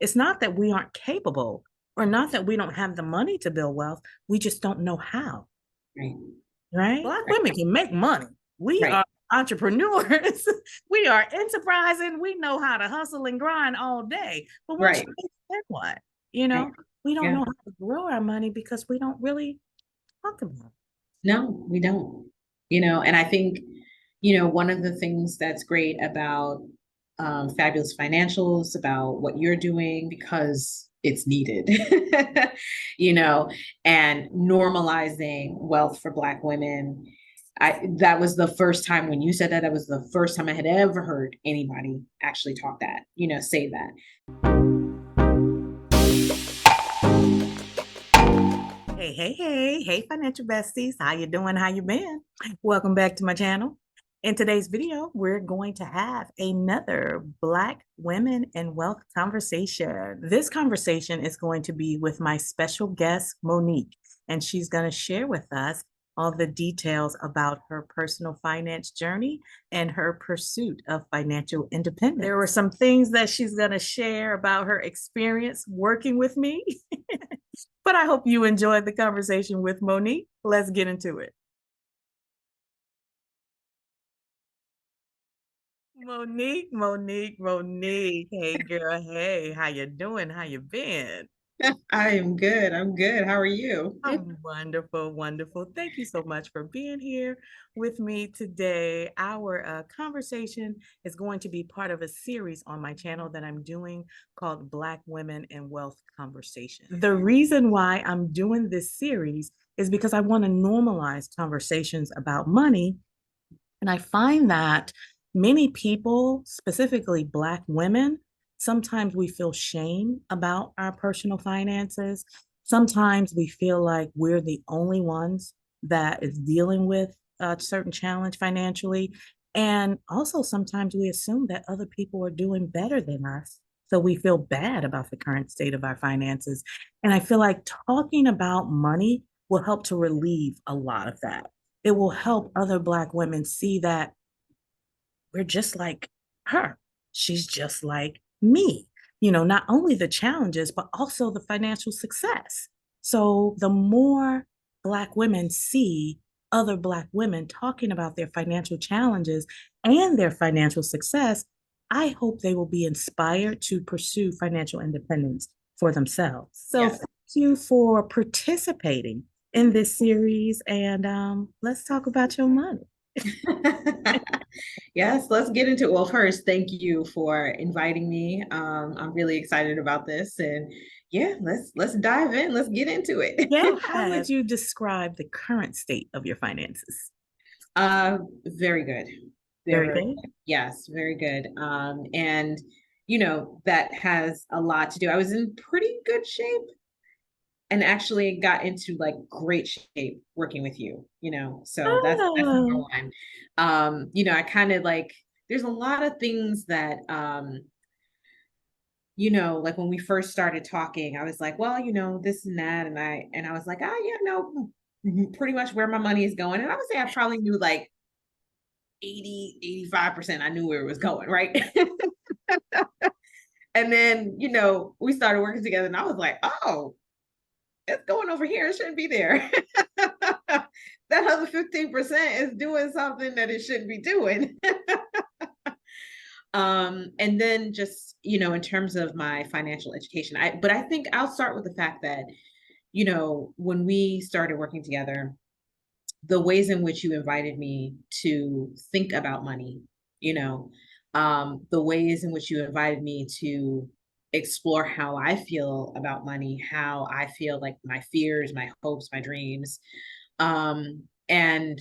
It's not that we aren't capable or not that we don't have the money to build wealth. We just don't know how. Right. Right? Black Right. women can make money. We Right. are entrepreneurs. We are enterprising. We know how to hustle and grind all day. But once Right. you make, then what? You Right. know, we don't Yeah. know how to grow our money because we don't really talk about it. No, we don't. And I think, one of the things that's great about Fabulous Financials, about what you're doing, because it's needed, you know, and normalizing wealth for Black women. That was the first time when you said that, that was the first time I had ever heard anybody actually talk that, say that. Hey, financial besties. How you doing? How you been? Welcome back to my channel. In today's video, we're going to have another Black women and wealth conversation. This conversation is going to be with my special guest, Monique, and she's going to share with us all the details about her personal finance journey and her pursuit of financial independence. There were some things that she's going to share about her experience working with me. But I hope you enjoyed the conversation with Monique. Let's get into it. Monique. Hey girl, hey, how you doing? How you been? I am good. I'm good. How are you? I'm wonderful. Thank you so much for being here with me today. Our conversation is going to be part of a series on my channel that I'm doing called Black Women and Wealth Conversation. The reason why I'm doing this series is because I want to normalize conversations about money. And I find that many people, specifically Black women, sometimes we feel shame about our personal finances. Sometimes we feel like we're the only ones that is dealing with a certain challenge financially. And also sometimes we assume that other people are doing better than us. So we feel bad about the current state of our finances. And I feel like talking about money will help to relieve a lot of that. It will help other Black women see that we're just like her. She's just like me. Not only the challenges, but also the financial success. So the more Black women see other Black women talking about their financial challenges and their financial success, I hope they will be inspired to pursue financial independence for themselves. So Yes. thank you for participating in this series. And let's talk about your money. Yes, let's get into it. Well, first, thank you for inviting me. I'm really excited about this, and yeah, let's dive in. Let's get into it. Yeah. How would you describe the current state of your finances? Very good. Very Very, good. yes, very good. And that has a lot to do. I was in pretty good shape and actually got into like great shape working with you, so that's number Oh, one. I kind of like, there's a lot of things that like when we first started talking, I was like, well, this and that, and I was like, oh yeah, no, pretty much where my money is going. And I would say I probably knew like 85% I knew where it was going, right? And then, we started working together and I was like, oh, it's going over here. It shouldn't be there. That other 15% is doing something that it shouldn't be doing. And then just, in terms of my financial education, but I think I'll start with the fact that, when we started working together, the ways in which you invited me to think about money, the ways in which you invited me to explore how I feel about money, how I feel like my fears, my hopes, my dreams. And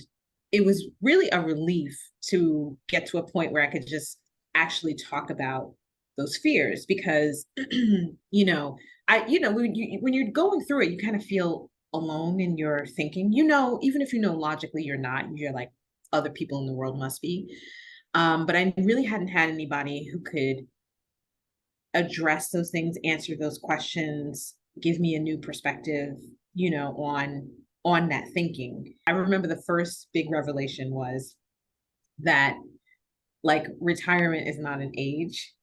it was really a relief to get to a point where I could just actually talk about those fears because, when you're going through it, you kind of feel alone in your thinking, even if logically you're like, other people in the world must be. But I really hadn't had anybody who could address those things, answer those questions, give me a new perspective, on that thinking. I remember the first big revelation was that like retirement is not an age,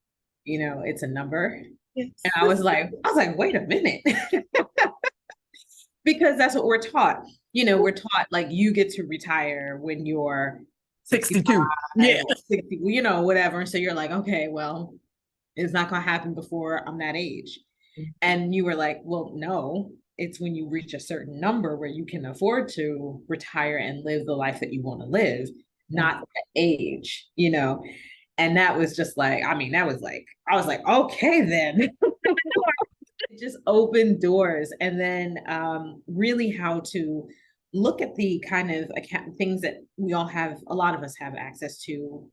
it's a number. And I was like, wait a minute. Because that's what we're taught. We're taught like you get to retire when you're 62. 65 Yeah. or 60, whatever. And so you're like, okay, well, it's not going to happen before I'm that age. And you were like, well, no, it's when you reach a certain number where you can afford to retire and live the life that you want to live, not the age. And that was just like, I mean, I was like, okay, then. It just opened doors. And then really how to look at the kind of things that we all have, a lot of us have access to,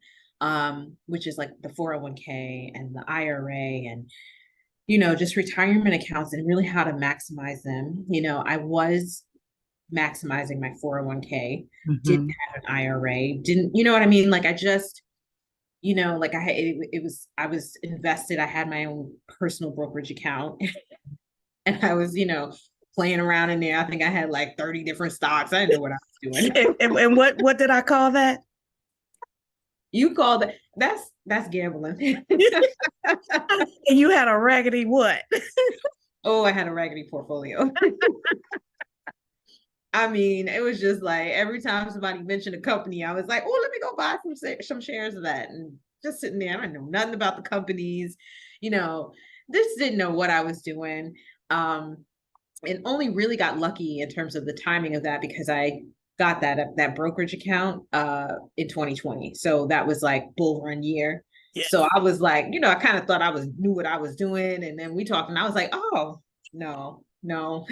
which is like the 401k and the IRA and just retirement accounts, and really how to maximize them. I was maximizing my 401k, didn't have an IRA, didn't, you know what I mean? Like I just, like I was invested. I had my own personal brokerage account and I was, playing around in there. I think I had like 30 different stocks. I didn't know what I was doing. And what did I call that? You called it, that's gambling. And you had a raggedy what? Oh, I had a raggedy portfolio. I mean, it was just like every time somebody mentioned a company, I was like, oh, let me go buy some shares of that. And just sitting there, I know nothing about the companies, just didn't know what I was doing. And only really got lucky in terms of the timing of that because I got that brokerage account in 2020. So that was like bull run year. Yeah. So I was like, I kind of thought knew what I was doing. And then we talked and I was like, oh, no. No.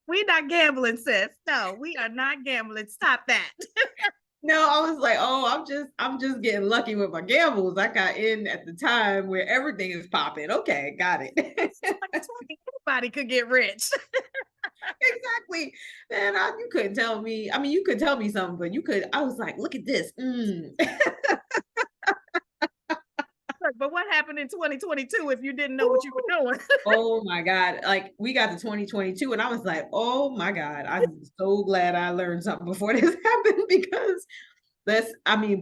We're not gambling, sis. No, we are not gambling. Stop that. No, I was like, oh, I'm just getting lucky with my gambles. I got in at the time where everything is popping. Okay, got it. Anybody could get rich. Exactly. And you couldn't tell me. I mean, you could tell me something, but I was like, look at this. But what happened in 2022 if you didn't know what you were doing? Oh my God. Like we got to 2022 and I was like, oh my God, I'm so glad I learned something before this happened because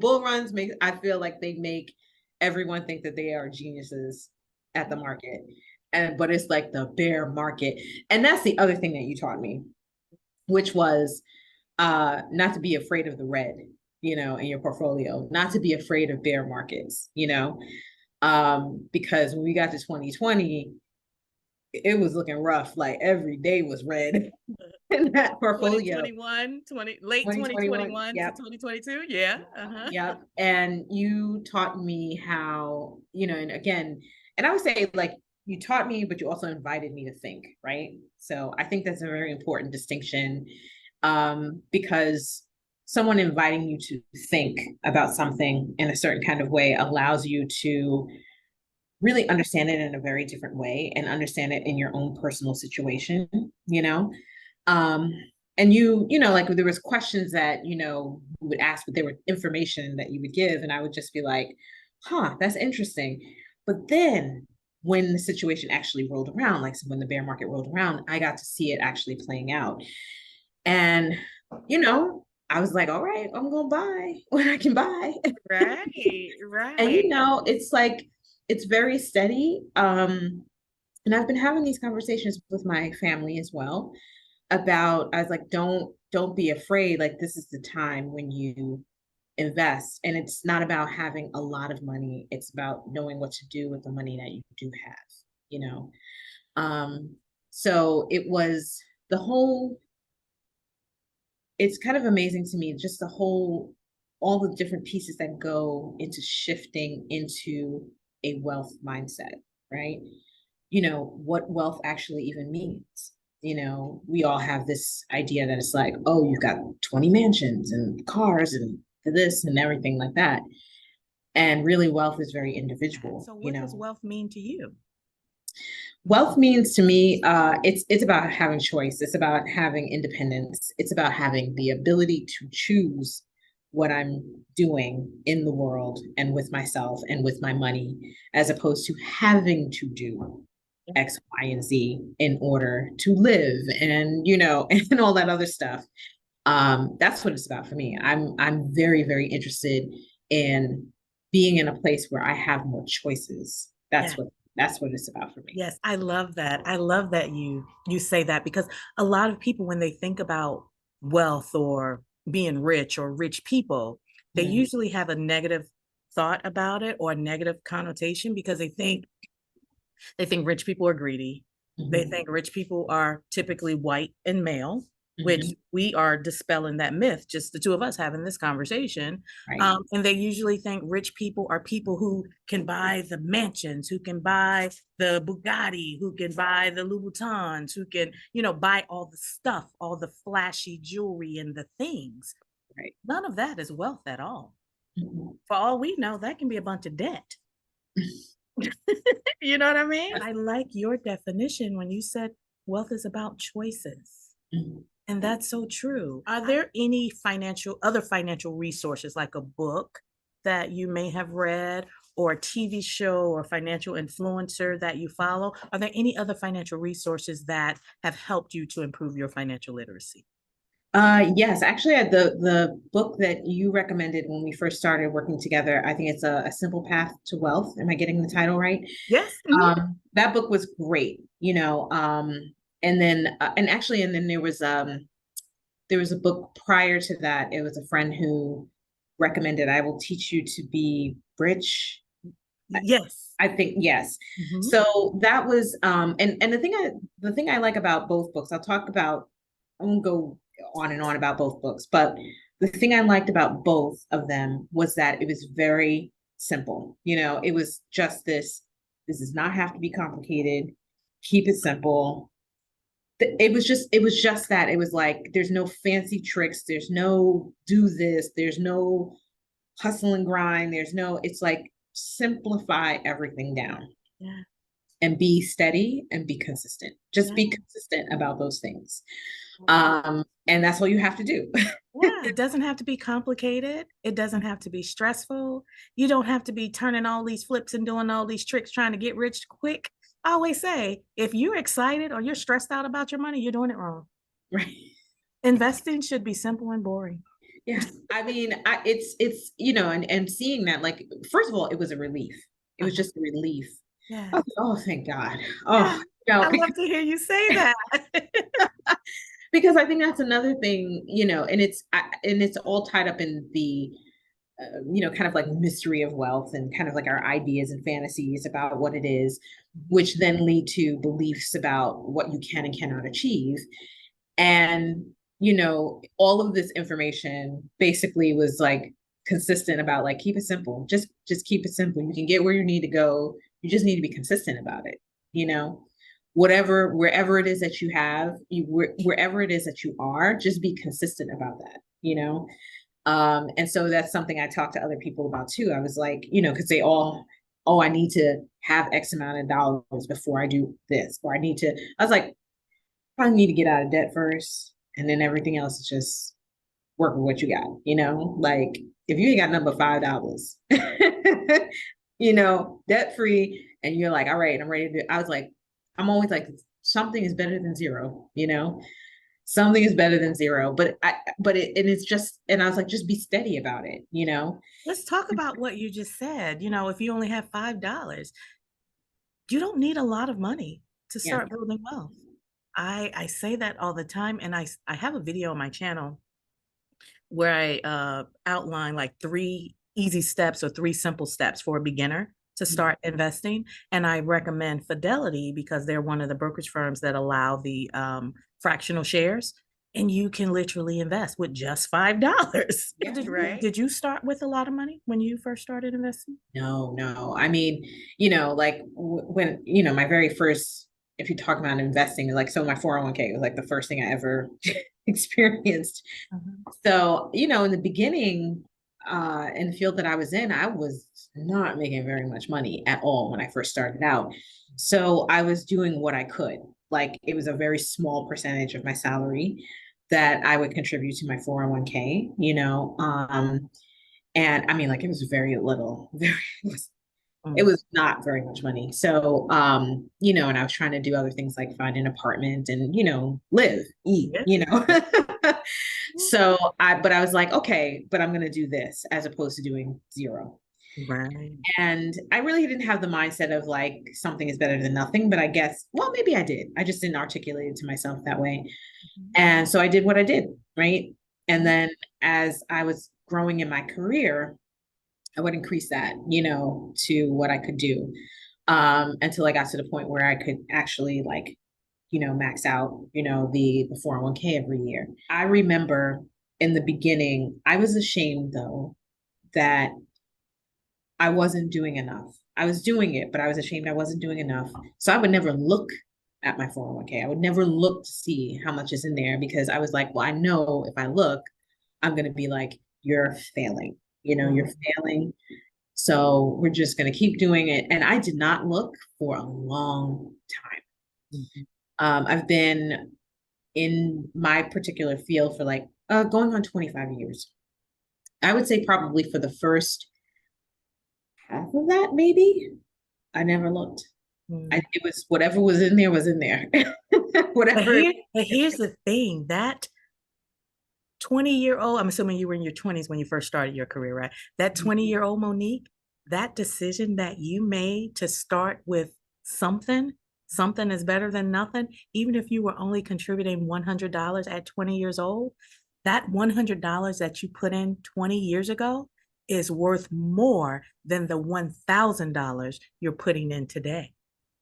bull runs I feel like they make everyone think that they are geniuses at the market. But it's like the bear market. And that's the other thing that you taught me, which was not to be afraid of the red, in your portfolio, not to be afraid of bear markets, because when we got to 2020, it was looking rough. Like every day was red in that portfolio. Late 2021 yep. To 2022. Yeah. Yep. And you taught me how, and again, and I would say like you taught me, but you also invited me to think, right? So I think that's a very important distinction, because someone inviting you to think about something in a certain kind of way allows you to really understand it in a very different way and understand it in your own personal situation, and like there was questions that, you would ask, but there were information that you would give. And I would just be like, that's interesting. But then when the situation actually rolled around, like when the bear market rolled around, I got to see it actually playing out. And, I was like, all right, I'm going to buy what I can buy. Right. And, it's like, it's very steady. And I've been having these conversations with my family as well about, I was like, don't be afraid. Like, this is the time when you invest. And it's not about having a lot of money. It's about knowing what to do with the money that you do have, so it was it's kind of amazing to me, just all the different pieces that go into shifting into a wealth mindset, right? What wealth actually even means. We all have this idea that it's like, oh, you've got 20 mansions and cars and this and everything like that. And really, wealth is very individual. So what does wealth mean to you? Wealth means to me, it's about having choice. It's about having independence. It's about having the ability to choose what I'm doing in the world and with myself and with my money, as opposed to having to do X, Y, and Z in order to live and, and all that other stuff. That's what it's about for me. I'm very, very interested in being in a place where I have more choices. Yeah. That's what it's about for me. Yes, I love that. I love that you say that, because a lot of people, when they think about wealth or being rich or rich people, they Mm-hmm. usually have a negative thought about it or a negative connotation, because they think rich people are greedy. They Mm-hmm. think rich people are typically white and male, which Mm-hmm. we are dispelling that myth, just the two of us having this conversation. Right. And they usually think rich people are people who can buy the mansions, who can buy the Bugatti, who can buy the Louboutins, who can, buy all the stuff, all the flashy jewelry and the things. Right. None of that is wealth at all. Mm-hmm. For all we know, that can be a bunch of debt. You know what I mean? I like your definition when you said wealth is about choices. Mm-hmm. And that's so true. Are there any other financial resources, like a book that you may have read, or a TV show or financial influencer that you follow? Are there any other financial resources that have helped you to improve your financial literacy? Yes, actually, the book that you recommended when we first started working together, I think it's a Simple Path to Wealth. Am I getting the title right? Yes. Mm-hmm. That book was great, and then and then there was a book prior to that. It was a friend who recommended I Will Teach You to Be Rich. Yes. I think yes. Mm-hmm. So that was and the thing I like about both books, I won't go on and on about both books, but the thing I liked about both of them was that it was very simple. It was just this does not have to be complicated. Keep it simple. It was just that. It was like there's no fancy tricks, there's no do this, there's no hustle and grind, it's like simplify everything down Yeah. and be steady and be consistent. Just Yeah. be consistent about those things. And that's all you have to do. Yeah, it doesn't have to be complicated. It doesn't have to be stressful. You don't have to be turning all these flips and doing all these tricks trying to get rich quick. I always say, if you're excited or you're stressed out about your money, you're doing it wrong. Right. Investing should be simple and boring. Yeah. I mean, it's and seeing that, like, first of all, it was a relief. It was just a relief. Yeah. Oh, thank God. Yeah. Oh, I love to hear you say that. because I think that's another thing, and it's all tied up in the kind of like mystery of wealth and kind of like our ideas and fantasies about what it is, which then lead to beliefs about what you can and cannot achieve. And, all of this information basically was like consistent about like, keep it simple, just keep it simple. You can get where you need to go. You just need to be consistent about it, wherever it is that you have, wherever it is that you are, just be consistent about that. And so that's something I talk to other people about too. I was like, because they all, oh, I need to have X amount of dollars before I do this, or I was like, probably need to get out of debt first, and then everything else is just work with what you got. Like if you ain't got number $5, debt free, and you're like, all right, I'm ready to. I was like, I'm always like, something is better than zero. Something is better than zero, and it's just, and I was like, just be steady about it. Let's talk about what you just said. If you only have $5, you don't need a lot of money to Yeah. start building wealth. I say that all the time, and I have a video on my channel where I outline like 3 easy steps or 3 simple steps for a beginner to start investing. And I recommend Fidelity because they're one of the brokerage firms that allow the fractional shares. And you can literally invest with just $5. Yeah. Did you start with a lot of money when you first started investing? No. I mean, like when, my very first, if you talk about investing, like, so my 401k was like the first thing I ever experienced. So, in the beginning, in the field that I was in, I was not making very much money at all when I first started out. So I was doing what I could. Like, it was a very small percentage of my salary that I would contribute to my 401k, and I mean, like, it was very little, it was not very much money. So, and I was trying to do other things like find an apartment and, live, eat, but I was like, okay, but I'm going to do this as opposed to doing zero. Right. And I really didn't have the mindset of like something is better than nothing, but I guess, well, maybe I did. I just didn't articulate it to myself that way. Mhm. And so I did what I did, right? And Mhm. then as I was growing in my career, I would increase that, to what I could do, until I got to the point where I could actually like, max out, the 401k every year. I remember in the beginning, I was ashamed though that I wasn't doing enough. I was doing it, but I was ashamed I wasn't doing enough. So I would never look at my 401k. I would never look to see how much is in there because I was like, well, I know if I look, I'm going to be like, you're failing. You're Mhm. failing. So we're just going to keep doing it. And I did not look for a long time. Mhm. I've been in my particular field for like going on 25 years. I would say probably for the first half of that, maybe I never looked. Mhm. It was whatever was in there was in there. But Whatever. here's the thing, that 20-year-old, I'm assuming you were in your 20s when you first started your career, right? That 20-year-old Monique, that decision that you made to start with something, something is better than nothing, even if you were only contributing $100 at 20 years old, that $100 that you put in 20 years ago is worth more than the $1,000 you're putting in today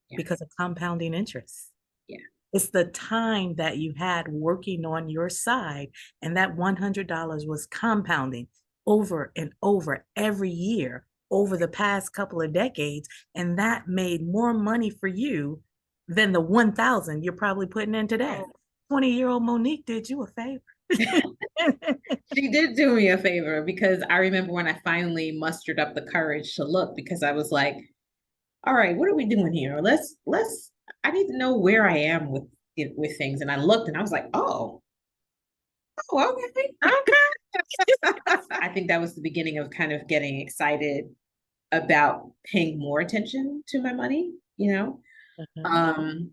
Yeah, because of compounding interest. yeah, It's the time that you had working on your side, and that $100 was compounding over and over every year over the past couple of decades. And that made more money for you than the 1,000 you're probably putting in today. 20-year-old Monique did you a favor. she did do me a favor because I remember when I finally mustered up the courage to look because I was like, all right, what are we doing here? Let's I need to know where I am with things. And I looked and I was like, oh, okay. Okay. I think that was the beginning of kind of getting excited about paying more attention to my money. Uh-huh. Um,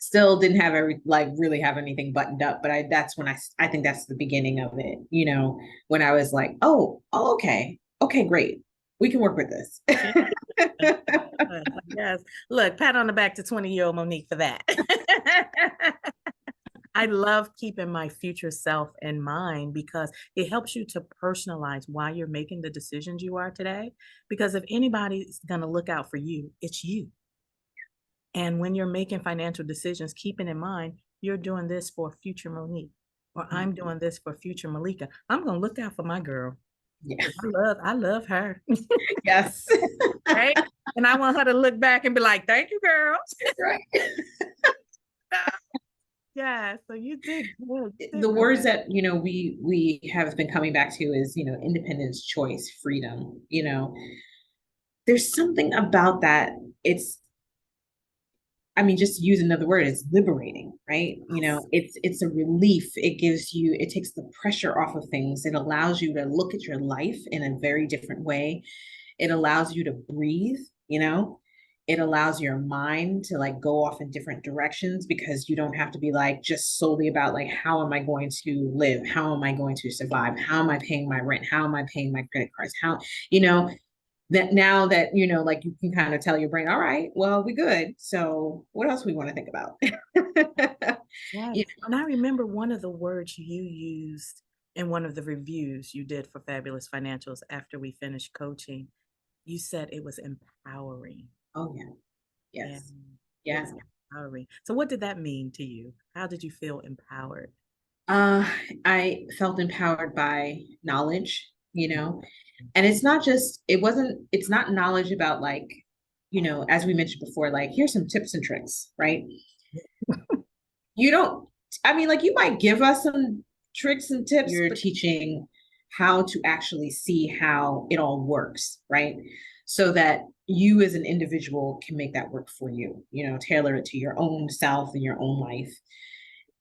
Still didn't have really have anything buttoned up, but that's when I think that's the beginning of it, when I was like, oh, okay, great. We can work with this. Yes. Look, pat on the back to 20-year-old Monique for that. I love keeping my future self in mind because it helps you to personalize why you're making the decisions you are today. Because if anybody's going to look out for you, it's you. And when you're making financial decisions, keeping in mind you're doing this for future Monique, or I'm doing this for future Malika. I'm going to look out for my girl Yeah. because I love her. Yes. Right. And I want her to look back and be like, thank you, girl. Right. Yeah. So you did good. You did The words good. that we have been coming back to is independence, choice, freedom. There's something about that. It's I mean, just to use another word, it's liberating, right? It's a relief. It takes the pressure off of things. It allows you to look at your life in a very different way. It allows you to breathe. It allows your mind to like go off in different directions because you don't have to be like just solely about like how am I going to live? How am I going to survive? How am I paying my rent? How am I paying my credit cards? How, you know, that now that like you can kind of tell your brain, all right, well, we good, so what else we want to think about? Yes. you And I remember one of the words you used in one of the reviews you did for Fabulous Financials after we finished coaching. You said it was empowering. oh yeah, Yeah. yes, It yeah. was empowering. So what did that mean to you? How did you feel empowered? uh I felt empowered by knowledge. And it's not knowledge about like, as we mentioned before, like here's some tips and tricks, right? You don't, I mean, like you might give us some tricks and tips. You're teaching how to actually see how it all works, right? So that you as an individual can make that work for you, tailor it to your own self and your own life.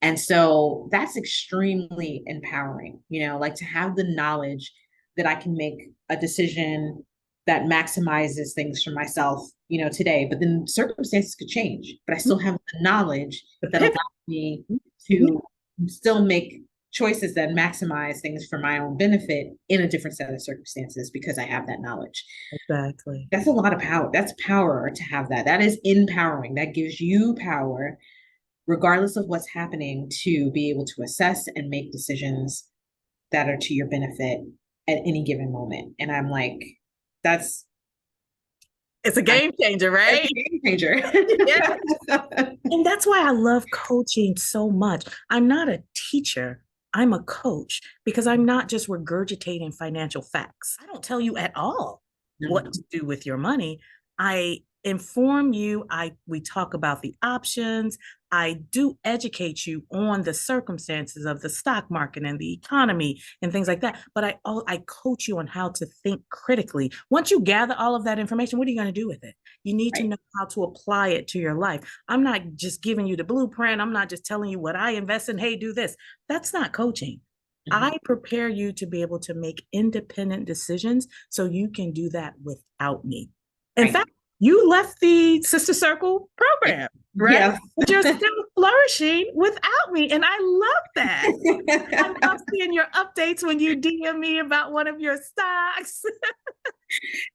And so that's extremely empowering, like to have the knowledge that I can make a decision that maximizes things for myself, today. But then circumstances could change, but I still have the knowledge The that pivot. allows me to still make choices that maximize things for my own benefit in a different set of circumstances because I have that knowledge. Exactly. That's a lot of power. That's power to have that. That is empowering. That gives you power, regardless of what's happening, to be able to assess and make decisions that are to your benefit at any given moment. And I'm like, that's It's a I, game changer, that's right? a game changer. Yeah. And that's why I love coaching so much. I'm not a teacher, I'm a coach because I'm not just regurgitating financial facts. I don't tell you at all what No. to do with your money. I inform you, we talk about the options. I do educate you on the circumstances of the stock market and the economy and things like that. But I coach you on how to think critically. Once you gather all of that information, what are you going to do with it? You need to Right. know how to apply it to your life. I'm not just giving you the blueprint. I'm not just telling you what I invest in. Hey, do this. That's not coaching. Mhm. I prepare you to be able to make independent decisions so you can do that without me. In Right. fact, you left the Sister Circle program, right? Yes. But you're still flourishing without me. And I love that. I love seeing your updates when you DM me about one of your stocks.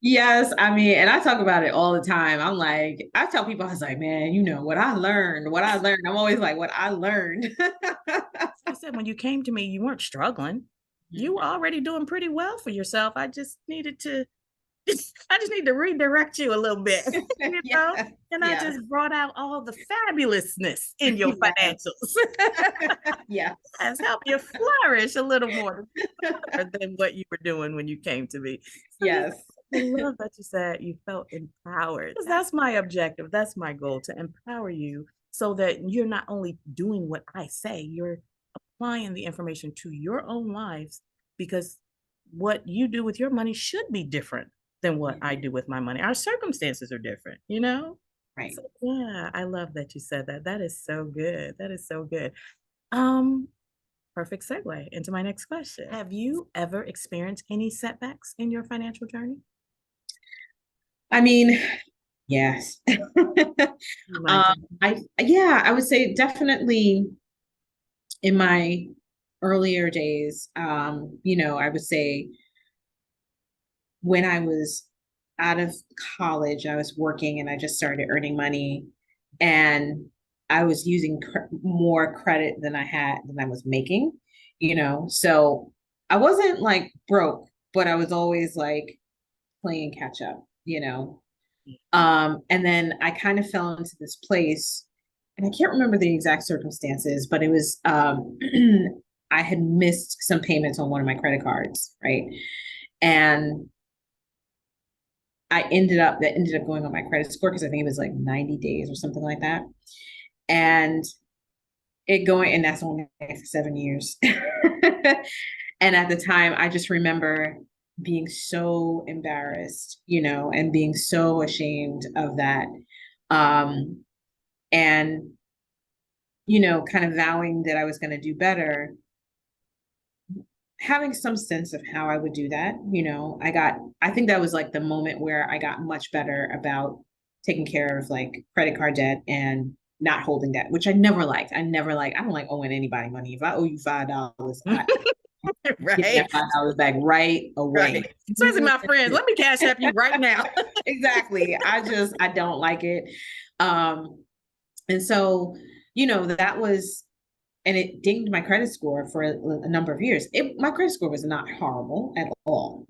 Yes, I mean, and I talk about it all the time. I'm like, I tell people, I was like, man, you know, what I learned. I'm always like, what I learned. I said, when you came to me, you weren't struggling. You were already doing pretty well for yourself. I just needed to, I just need to redirect you a little bit, you know? Yeah, And I yeah, just brought out all the fabulousness in your yeah, financials. yeah, Has helped you flourish a little more than what you were doing when you came to me. So yes, yes. I love that you said you felt empowered. That's my objective. That's my goal, to empower you so that you're not only doing what I say, you're applying the information to your own lives, because what you do with your money should be different than what I do with my money. Our circumstances are different, you know? Right. So yeah, I love that you said that. That is so good. That is so good. Um, Perfect segue into my next question. Have you ever experienced any setbacks in your financial journey? I mean, yes. You mind Yeah, I would say definitely in my earlier days, I would say when I was out of college, I was working and I just started earning money, and I was using more credit than I was making, So I wasn't like broke, but I was always like playing catch up. And then I kind of fell into this place, and I can't remember the exact circumstances, but it was I had missed some payments on one of my credit cards, right? And that ended up going on my credit score because I think it was like 90 days or something like that. And and that's only for 7 years. And at the time, I just remember being so embarrassed, and being so ashamed of that. Um, and, kind of vowing that I was going to do better, having some sense of how I would do that. I think that was like the moment where I got much better about taking care of like credit card debt and not holding debt, which I never liked. I don't like owing anybody money. If I owe you $5, I get that right? $5 back right away. Right. Especially my friends. Let me cash app you right now. Exactly. I don't like it. Um, and so, that was, and it dinged my credit score for a number of years. My credit score was not horrible at all,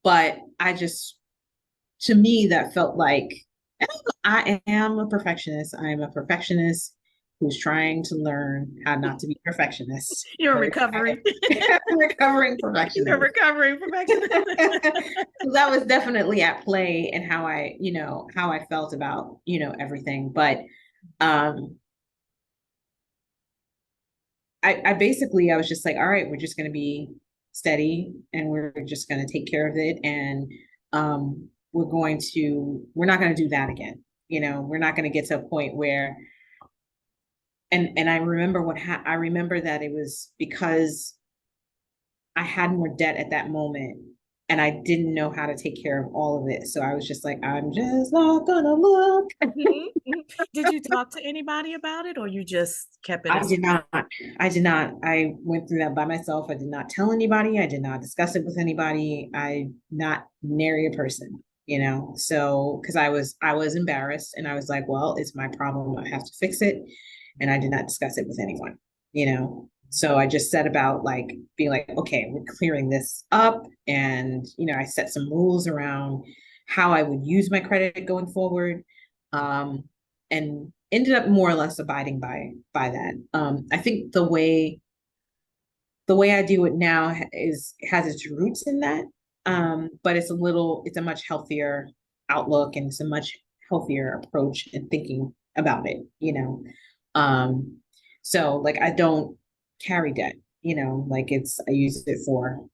but to me, that felt like I am a perfectionist. I am a perfectionist who's trying to learn how not to be perfectionist. You're Okay? recovering. Recovering You're perfectionist. recovering perfectionist. So that was definitely at play in how I felt about, everything. But um I basically I was just like, all right, we're just gonna be steady and we're just gonna take care of it. And we're not gonna do that again. We're not gonna get to a point where and I remember I remember that it was because I had more debt at that moment and I didn't know how to take care of all of it. So I was just like, I'm just not gonna look. Did you talk to anybody about it, or you just kept it I as? did not. I did not. I went through that by myself. I did not tell anybody. I did not discuss it with anybody. I not nary a person, you know. So because I was embarrassed and I was like, well, it's my problem. I have to fix it. And I did not discuss it with anyone, you know. So I just set about like being like, okay, we're clearing this up. And, you know, I set some rules around how I would use my credit going forward. And ended up more or less abiding by that. I think the way I do it now has its roots in that, but it's a much healthier outlook and it's a much healthier approach in thinking about it, you know. So like I don't carry debt, you know, like I use it for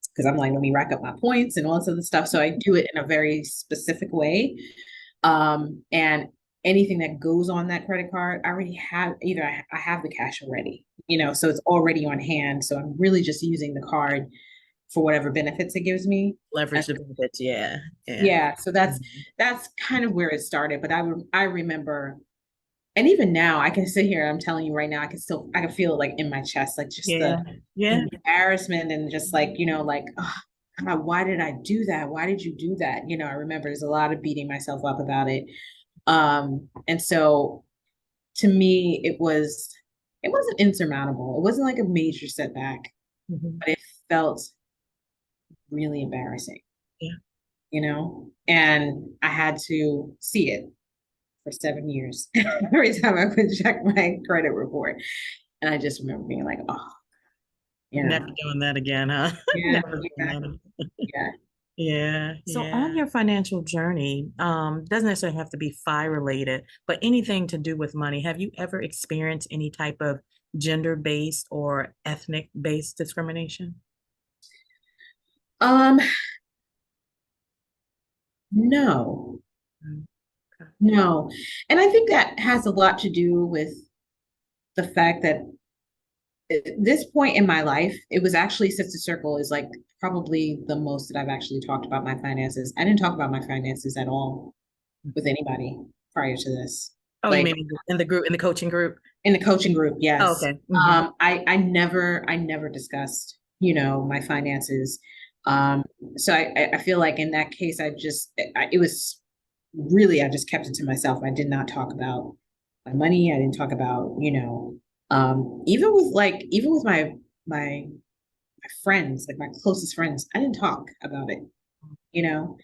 because I'm like, let me rack up my points and all this other stuff. So I do it in a very specific way. And anything that goes on that credit card, I already have either I have the cash already, you know, so it's already on hand. So I'm really just using the card for whatever benefits it gives me. Leverage the benefits, yeah, yeah. Yeah, so that's kind of where it started. But I remember, and even now I can sit here, I'm telling you right now, I can feel it like in my chest, like just the Yeah, yeah. embarrassment and just like, you know, like, oh, God, why did I do that? Why did you do that? You know, I remember there's a lot of beating myself up about it. And so to me, it wasn't insurmountable. It wasn't like a major setback, Mhm. but it felt really embarrassing, Yeah. you know? And I had to see it for 7 years every time I would check my credit report. And I just remember being like, oh, you Never know, doing that again, huh? yeah, Never doing yeah, that. yeah. Yeah, so on Yeah. your financial journey, doesn't necessarily have to be FI related, but anything to do with money, have you ever experienced any type of gender-based or ethnic-based discrimination? Um, no, Mm, okay. no. And I think that has a lot to do with the fact that at this point in my life, it was actually Sister Circle is like probably the most that I've actually talked about my finances. I didn't talk about my finances at all with anybody prior to this. Oh, you Like mean in the group, in the coaching group? in the coaching group, Oh, yes. okay. Hmm. I never discussed, you know, my finances. Um, so I feel like in that case, it was really, I just kept it to myself. I did not talk about my money. I didn't talk about, you know, even with my friends, like my closest friends, I didn't talk about it, you know.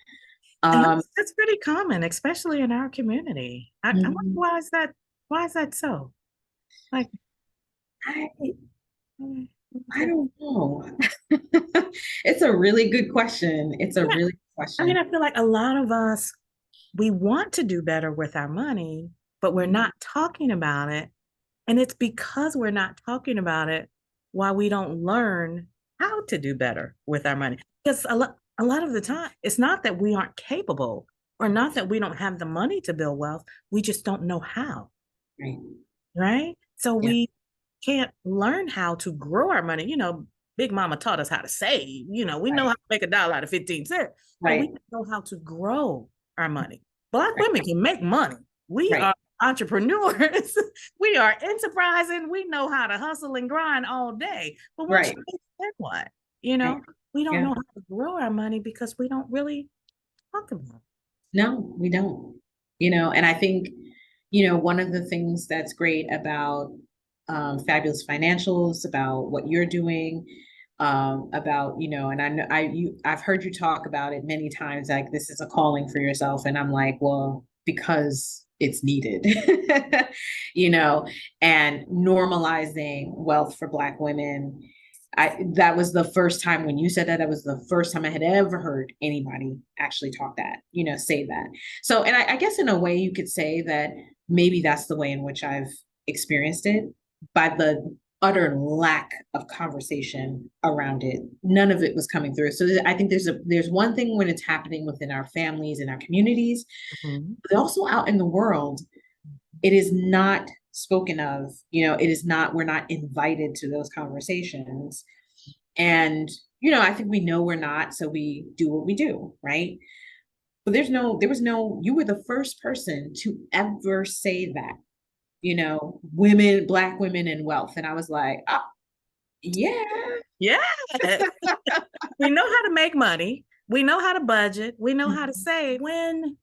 And Um, that's pretty common, especially in our community. I wonder mhm. why is that so? Like, I mm, I okay. don't know. It's a really good question. It's a Yeah, really good I mean, question. I feel like a lot of us, we want to do better with our money, but we're not talking about it. And it's because we're not talking about it why we don't learn how to do better with our money. Because a lot of the time, it's not that we aren't capable or not that we don't have the money to build wealth. We just don't know how, Right. right? So Yeah. we can't learn how to grow our money. Big mama taught us how to save. We know Right. how to make a dollar out of 15 cents, but we Right. don't know how to grow our money. Black Right. women can make money. We Right. are entrepreneurs. We are enterprising. We know how to hustle and grind all day. But once Right. you make then what? Right. We don't Yeah. know how to grow our money because we don't really talk about it. No, we don't. You know, and I think, you know, one of the things that's great about Fabulous Financials, about what you're doing, about, you know, and I know I've heard you talk about it many times, like this is a calling for yourself. And I'm like, well, because it's needed, you know, and normalizing wealth for Black women. That was the first time when you said that, that was the first time I had ever heard anybody actually talk that, you know, say that. So, and I guess in a way you could say that maybe that's the way in which I've experienced it, by the utter lack of conversation around it. None of it was coming through. So I think there's one thing when it's happening within our families and our communities, Mhm. but also out in the world, it is not spoken of, you know, it is not, we're not invited to those conversations. And I think we know we're not, so we do what we do, right? But you were the first person to ever say that, Black women and wealth. And I was like, oh, yeah. Yeah. We know how to make money. We know how to budget. We know how to save. When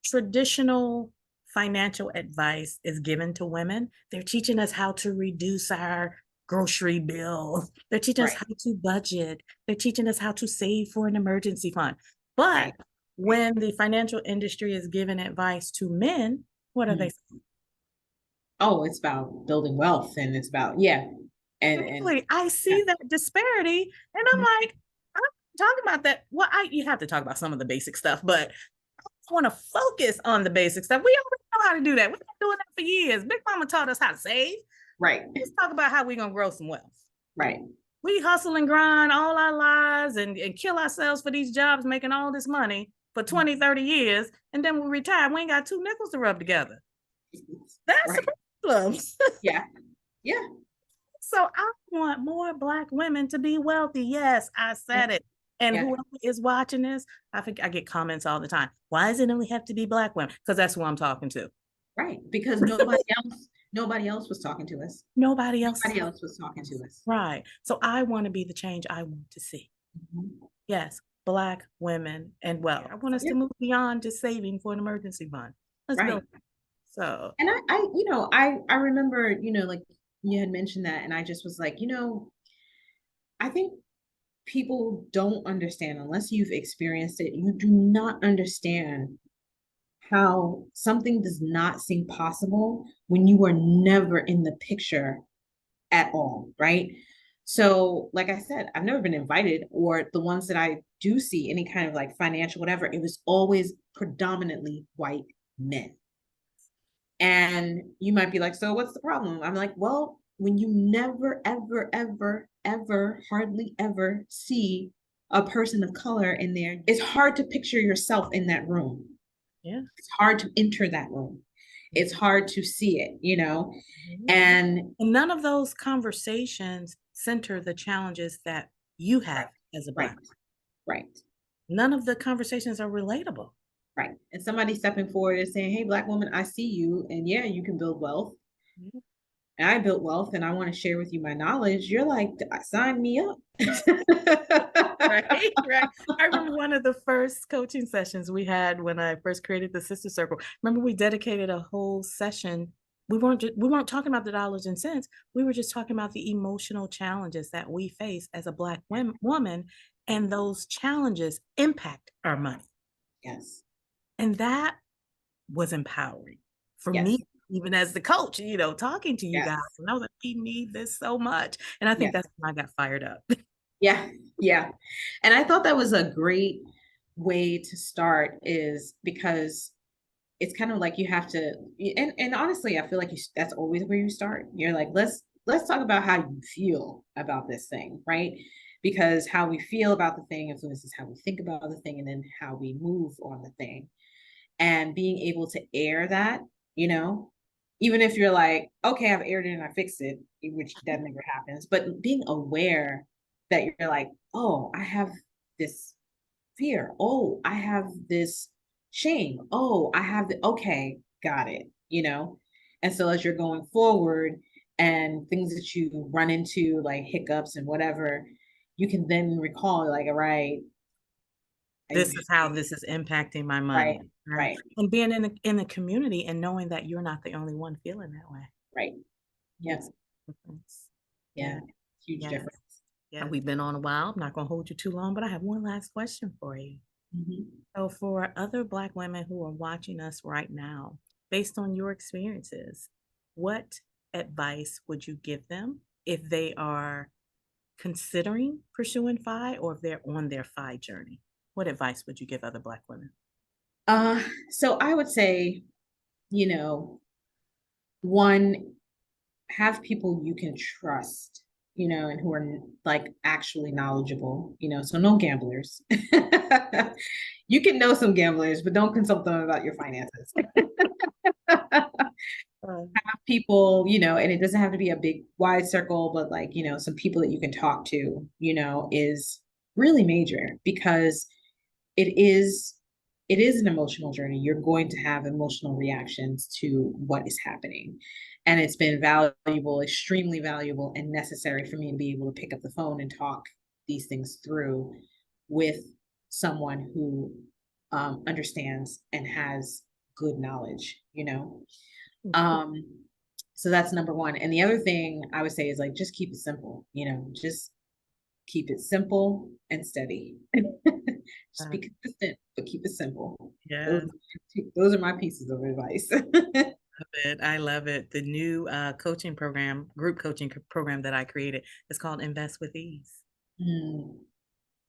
traditional financial advice is given to women, they're teaching us how to reduce our grocery bill. They're teaching us Right, how to budget. They're teaching us how to save for an emergency fund. But right. when the financial industry is giving advice to men, what are they Mhm. saying? Oh, it's about building wealth, and it's about, yeah. And Exactly. I yeah. see that disparity, and I'm like, I'm talking about that. Well, you have to talk about some of the basic stuff, but I want to focus on the basic stuff. We already know how to do that. We've been doing that for years. Big Mama taught us how to save. Right, Let's talk about how we're gonna grow some wealth. right. We hustle and grind all our lives and kill ourselves for these jobs, making all this money for 20, 30 years, and then we retire. We ain't got two nickels to rub together. That's Right. the problem. Yeah. Yeah. So I want more Black women to be wealthy. Yes, I Yeah. said it. And Yeah. whoever is watching this, I think I get comments all the time. Why does it only have to be Black women? Because that's who I'm talking to. Right. Because nobody else was talking to us. Nobody else. Nobody else was talking to us. Right. So I want to be the change I want to see. Mhm. Yes, Black women and wealth. I want us Yeah. to move beyond just saving for an emergency fund. Let's Right. build. So And I remember, like you had mentioned that, and I just was like, I think people don't understand unless you've experienced it. You do not understand how something does not seem possible when you are never in the picture at all, right? So, like I said, I've never been invited, or the ones that I do see, any kind of like financial, whatever, it was always predominantly white men. And you might be like, so what's the problem? I'm like, well, when you never, ever, ever, ever, hardly ever see a person of color in there, it's hard to picture yourself in that room. yeah. It's hard to enter that room. It's hard to see it, Mhm. And And none of those conversations center the challenges that you right, have as a right, Black. right, None of the conversations are relatable. right. And somebody stepping forward and saying, hey, Black woman, I see you. And yeah, you can build wealth. Mhm. And I built wealth and I want to share with you my knowledge. You're like, sign me up. Right, right. I remember one of the first coaching sessions we had when I first created the Sister Circle. Remember, we dedicated a whole session. We weren't talking about the dollars and cents. We were just talking about the emotional challenges that we face as a Black woman, and those challenges impact our money. Yes. And that was empowering for me, Yes. even as the coach, talking to you Yes. guys. And I was like, we need this so much. And I think Yes. that's when I got fired up. Yeah. Yeah. And I thought that was a great way to start, is because it's kind of like you have to, and honestly, I feel like that's always where you start. You're like, let's talk about how you feel about this thing, right? Because how we feel about the thing influences how we think about the thing, and then how we move on the thing. And being able to air that, you know, even if you're like, okay, I've aired it and I fixed it, which that never happens, but being aware that you're like, oh, I have this fear. Oh, I have this shame. Oh, I have the, okay, got it, And so as you're going forward and things that you run into, like hiccups and whatever, you can then recall, like, all right, This is how this is impacting my right, money, right? right, And being in the community and knowing that you're not the only one feeling that way right. Yeah, makes a difference. yeah, Yeah, huge yeah, difference. yeah. We've been on a while. I'm not going to hold you too long, but I have one last question for you. Mhm. So, for other Black women who are watching us right now, based on your experiences, what advice would you give them if they are considering pursuing FI or if they're on their FI journey? What advice would you give other Black women? So I would say, you know, one, have people you can trust, and who are like actually knowledgeable, so no gamblers. You can know some gamblers, but don't consult them about your finances. Uh, Have people, and it doesn't have to be a big wide circle, but like, some people that you can talk to, is really major, because it is it is an emotional journey. You're going to have emotional reactions to what is happening. And it's been valuable, extremely valuable and necessary for me to be able to pick up the phone and talk these things through with someone who understands and has good knowledge, you know? Um, so that's number one. And the other thing I would say is like, just keep it simple, you know, just keep it simple and steady. Just Uh, be consistent, but keep it simple. Those, yes. those are my pieces of advice. I love it. The new coaching program, group coaching program that I created is called Invest with Ease. Mm,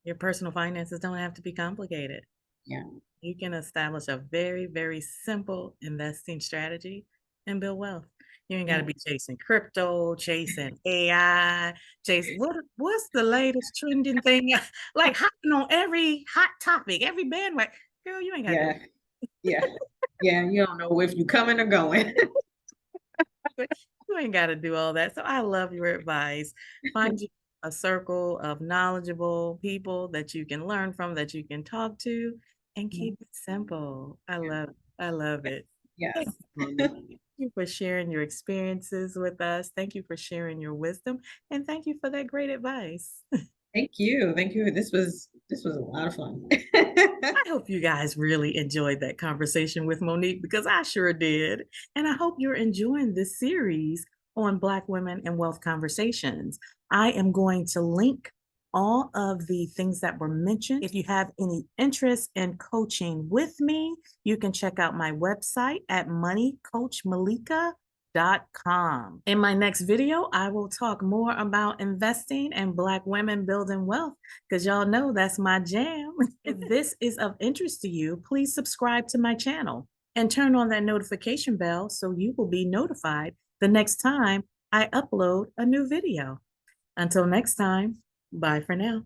Your personal finances don't have to be complicated. yeah. You can establish a very, very simple investing strategy and build wealth. You ain't got to Yeah. be chasing crypto, chasing AI, chasing what's the latest trending thing? Like hopping on every hot topic, every bandwagon. Girl, you ain't got to do Yeah. Yeah. Yeah. You don't know if you coming or going. it. You ain't got to do all that. So I love your advice. Find you a circle of knowledgeable people that you can learn from, that you can talk to, and Yeah. keep it simple. I love it. Thank Yes. you, Monique. Thank you for sharing your experiences with us. Thank you for sharing your wisdom, and thank you for that great advice. Thank you. Thank you. This was a lot of fun. I hope you guys really enjoyed that conversation with Monique because I sure did. And I hope you're enjoying this series on Black women and wealth conversations. I am going to link all of the things that were mentioned. If you have any interest in coaching with me, you can check out my website at moneycoachmalika.com. In my next video, I will talk more about investing and Black women building wealth because y'all know that's my jam. If this is of interest to you, please subscribe to my channel and turn on that notification bell so you will be notified the next time I upload a new video. Until next time, bye for now.